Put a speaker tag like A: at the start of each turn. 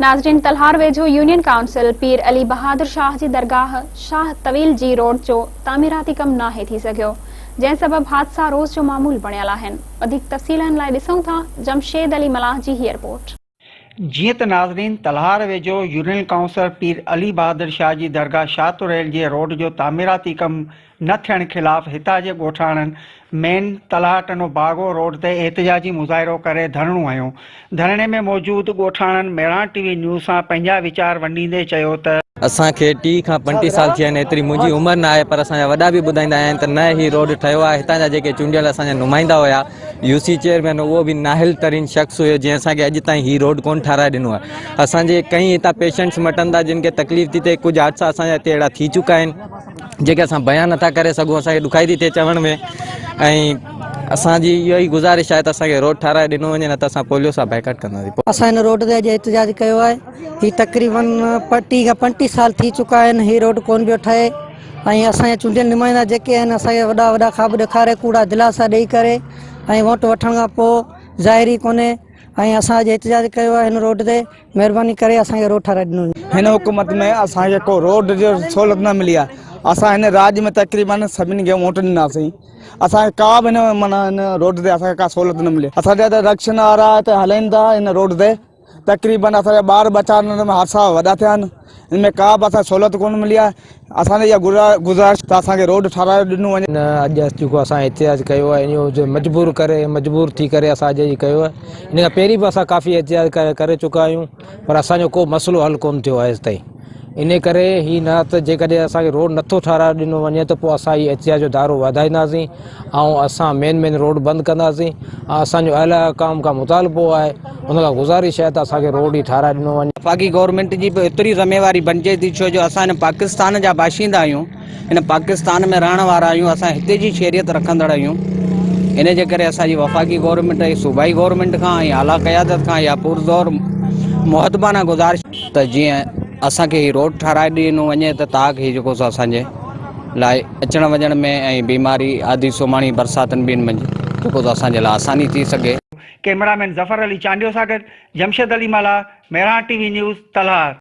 A: नाज़रीन, तलहार वेझो union council पीर अली बहादुर शाह जी दरगाह शाह तवील जी रोड जो तामीराती कम नाहे थी सघियो, जंहिं सबब हादसा रोज़ जो मामूल बणियल आहिनि। वधीक तफ़सीलनि लाइ ॾिसूं था जमशेद अली मलाह जी हीअ रिपोर्ट।
B: जीअं त नाज़रीन, तलहार वेझो यूनियन काउंसिल पीर अली बहादुर शाह जी दरगाह शाह तुरैल जे रोड जो तामीराती कम न थियण ख़िलाफ़ हितां जे ॻोठाणनि मेन तलहाटनो बागो रोड ते एहतिजाजी मुज़ाहिरो करे धरणो हयो। धरणे में मौजूद ॻोठाणनि मेरान टीवी न्यूज़ सां पंहिंजा वीचार वंडींदे चयो त
C: असांखे 30 खां 35 साल थिया आहिनि, एतिरी मुंहिंजी उमिरि न आहे, पर असांजा वॾा बि ॿुधाईंदा आहिनि त न ही रोड ठहियो आहे। हितां जा जेके चूंडियल असांजा नुमाइंदा हुया, यूसी चेयरमैन, उहो बि नाहिल तरीन शख़्स हुयो जंहिं असांखे अॼु ताईं ही रोड कोन ठाराए ॾिनो आहे। असांजे कई हितां पेशेंट्स मटनि था जिन खे तकलीफ़ थी थिए। कुझु हादसा असांजा हिते अहिड़ा थी चुका आहिनि जेके असां बयान नथा करे सघूं, असांखे ॾुखाई थी थिए चवण में। ऐं असांजी इहो ई गुज़ारिश आहे त असांखे रोड ठाराए ॾिनो वञे, न त असां पोलियो सां बैकआउट कंदासीं।
D: असां हिन रोड ते अॼु एहतिजाज कयो आहे। ही तक़रीबन 30 खां 35 साल थी चुका आहिनि, ही रोड कोन पियो ठहे। ऐं असांजा चूंडियल नुमाइंदा जेके आहिनि असांखे वॾा वॾा ख़्वाब ॾेखारे, कूड़ा दिलासा ॾेई करे ऐं वोट वठण खां पोइ ज़ाहिरी कोन्हे। ऐं असां अॼु एहतिजाज कयो आहे हिन रोड ते। महिरबानी करे असांखे रोड ठाराए ॾिनो वञे।
E: हिन हुकूमत में असांखे को रोड जो सहूलियत न मिली आहे। असां हिन राज्य में तक़रीबन सभिनी खे वोट ॾिनासीं, असांखे का बि हिन रोड ते असांखे का सहूलियत न मिली। असांजा त रक्षण वारा हिते हलाइनि था हिन रोड ते, तक़रीबन असांजा ॿार बचा में हादसा वॾा थिया आहिनि। हिन में का बि असांखे सहूलियत कोन मिली आहे। असांजी इहा गुज़ारिश त असांखे रोड ठाराए ॾिनो वञे।
C: अॼु जेको असां एहतिजाज कयो आहे, इहो मजबूर थी करे असां अॼु कयो आहे। हिन खां पहिरीं बि असां काफ़ी एहतिजाज करे चुका आहियूं, पर असांजो को मसइलो हल कोन थियो आहे अॼु ताईं। इन करे ही न त जेकॾहिं असांखे रोड नथो ठाराए ॾिनो वञे त पोइ असां हीअ एहतिजाज जो दायरो वधाईंदासीं ऐं असां मेन रोड बंदि कंदासीं। असांजो अहल काम खां मुतालबो आहे, हुन खां गुज़ारिश आहे त असांखे रोड ई ठाराए ॾिनो वञे।
B: वफ़ाक़ी गवर्नमेंट जी बि एतिरी ज़िम्मेवारी बणिजे थी, छो जो असां हिन पाकिस्तान जा बाशिंदा आहियूं, हिन पाकिस्तान में रहण वारा आहियूं, असां हिते जी शहरियत रखंदड़ आहियूं। इन जे करे असांजी वफ़ाक़ी गवर्नमेंट ऐं सूबाई गवर्नमेंट खां ऐं आला क़यादत खां इहा पुरज़ोर मुहतबाना गुज़ारिश त जीअं असांखे ही रोड ठाराए ॾिनो वञे त तव्हांखे ही जेको असांजे लाइ अचण वञण में ऐं बीमारी आदि सुमाणी बरसातनि ॿिनि में जेको असांजे लाइ आसानी थी सघे। कैमरामैन ज़फ़र अली चांडियो सां गॾु जमशेद अली मला, मेरान टीवी न्यूज़, तलहार।